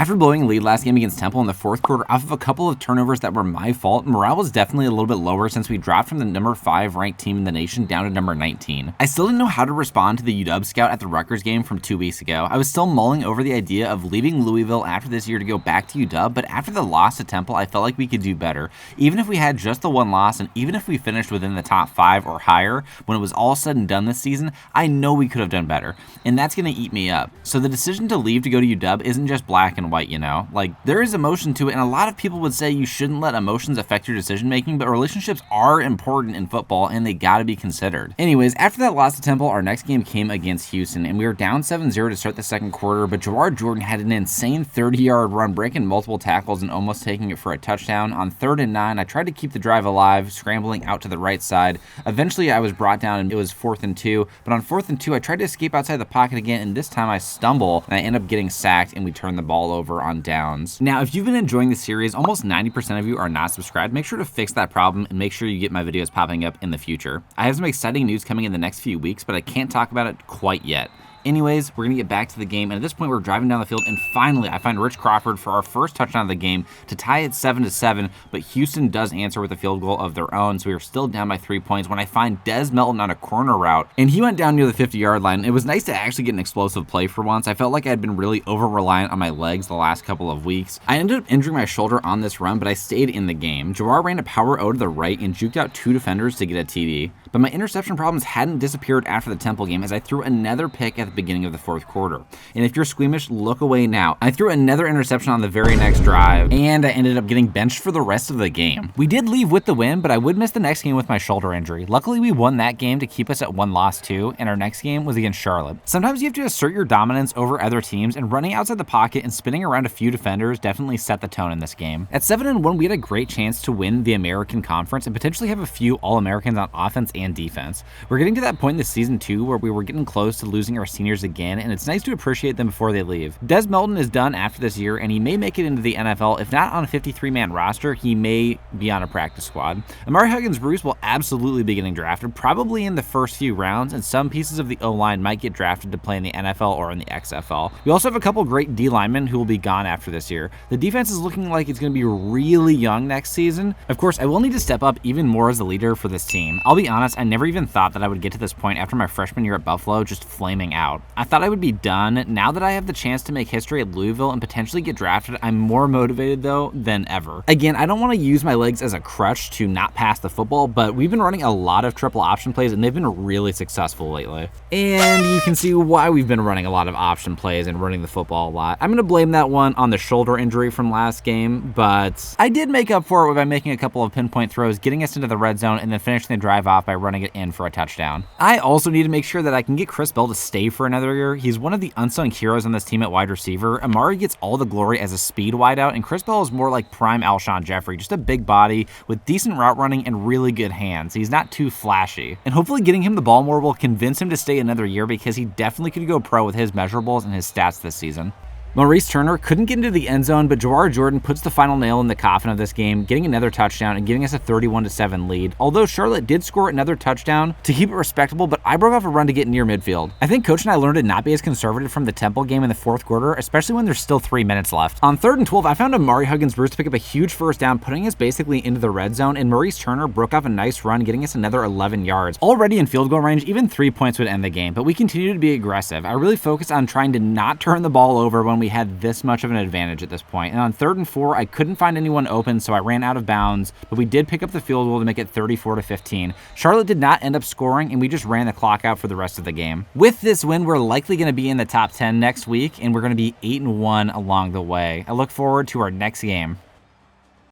After blowing a lead last game against Temple in the fourth quarter off of a couple of turnovers that were my fault, morale was definitely a little bit lower since we dropped from the number 5 ranked team in the nation down to number 19. I still didn't know how to respond to the UW scout at the Rutgers game from 2 weeks ago. I was still mulling over the idea of leaving Louisville after this year to go back to UW, but after the loss to Temple, I felt like we could do better. Even if we had just the one loss, and even if we finished within the top 5 or higher, when it was all said and done this season, I know we could have done better, and that's going to eat me up. So the decision to leave to go to UW isn't just black and white, you know? Like, there is emotion to it, and a lot of people would say you shouldn't let emotions affect your decision making, but relationships are important in football, and they gotta be considered. Anyways, after that loss to Temple, our next game came against Houston, and we were down 7-0 to start the second quarter, but Jawar Jordan had an insane 30-yard run, breaking multiple tackles and almost taking it for a touchdown. On 3rd and 9, I tried to keep the drive alive, scrambling out to the right side. Eventually, I was brought down, and it was 4th and 2, but on 4th and 2, I tried to escape outside the pocket again, and this time I stumble, and I end up getting sacked, and we turn the ball over on downs. Now, if you've been enjoying the series, almost 90% of you are not subscribed. Make sure to fix that problem and make sure you get my videos popping up in the future. I have some exciting news coming in the next few weeks, but I can't talk about it quite yet. Anyways, we're going to get back to the game, and at this point, we're driving down the field, and finally, I find Rich Crawford for our first touchdown of the game to tie it 7-7, but Houston does answer with a field goal of their own, so we are still down by 3 points when I find Des Melton on a corner route, and he went down near the 50-yard line. It was nice to actually get an explosive play for once. I felt like I had been really over-reliant on my legs the last couple of weeks. I ended up injuring my shoulder on this run, but I stayed in the game. Jawar ran a power O to the right and juked out 2 defenders to get a TD, but my interception problems hadn't disappeared after the Temple game as I threw another pick at the beginning of the fourth quarter. And if you're squeamish, look away now. I threw another interception on the very next drive, and I ended up getting benched for the rest of the game. We did leave with the win, but I would miss the next game with my shoulder injury. Luckily, we won that game to keep us at 1 loss too, and our next game was against Charlotte. Sometimes you have to assert your dominance over other teams, and running outside the pocket and spinning around a few defenders definitely set the tone in this game. At 7-1, we had a great chance to win the American Conference and potentially have a few All-Americans on offense and defense. We're getting to that point in the season too where we were getting close to losing our seniors again, and it's nice to appreciate them before they leave. Des Melton is done after this year, and he may make it into the NFL. If not on a 53-man roster, he may be on a practice squad. Amari Huggins-Bruce will absolutely be getting drafted, probably in the first few rounds, and some pieces of the O-line might get drafted to play in the NFL or in the XFL. We also have a couple great D linemen who will be gone after this year. The defense is looking like it's going to be really young next season. Of course, I will need to step up even more as the leader for this team. I'll be honest, I never even thought that I would get to this point after my freshman year at Buffalo, just flaming out. I thought I would be done. Now that I have the chance to make history at Louisville and potentially get drafted, I'm more motivated though than ever. Again, I don't want to use my legs as a crutch to not pass the football, but we've been running a lot of triple option plays and they've been really successful lately. And you can see why we've been running a lot of option plays and running the football a lot. I'm going to blame that one on the shoulder injury from last game, but I did make up for it by making a couple of pinpoint throws, getting us into the red zone, and then finishing the drive off by running it in for a touchdown. I also need to make sure that I can get Chris Bell to stay for another year. He's one of the unsung heroes on this team at wide receiver. Amari gets all the glory as a speed wideout, and Chris Bell is more like prime Alshon Jeffrey, just a big body with decent route running and really good hands. He's not too flashy. And hopefully getting him the ball more will convince him to stay another year because he definitely could go pro with his measurables and his stats this season. Maurice Turner couldn't get into the end zone, but Jawar Jordan puts the final nail in the coffin of this game, getting another touchdown and giving us a 31-7 lead. Although Charlotte did score another touchdown to keep it respectable, but I broke off a run to get near midfield. I think Coach and I learned to not be as conservative from the Temple game in the fourth quarter, especially when there's still 3 minutes left. On 3rd and 12, I found Amari Huggins-Bruce to pick up a huge first down, putting us basically into the red zone, and Maurice Turner broke off a nice run, getting us another 11 yards. Already in field goal range, even 3 points would end the game, but we continued to be aggressive. I really focused on trying to not turn the ball over when we had this much of an advantage at this point. And on 3rd and 4, I couldn't find anyone open, so I ran out of bounds, but we did pick up the field goal to make it 34-15. Charlotte did not end up scoring, and we just ran the clock out for the rest of the game. With this win, we're likely going to be in the top 10 next week, and we're going to be 8-1 along the way. I look forward to our next game.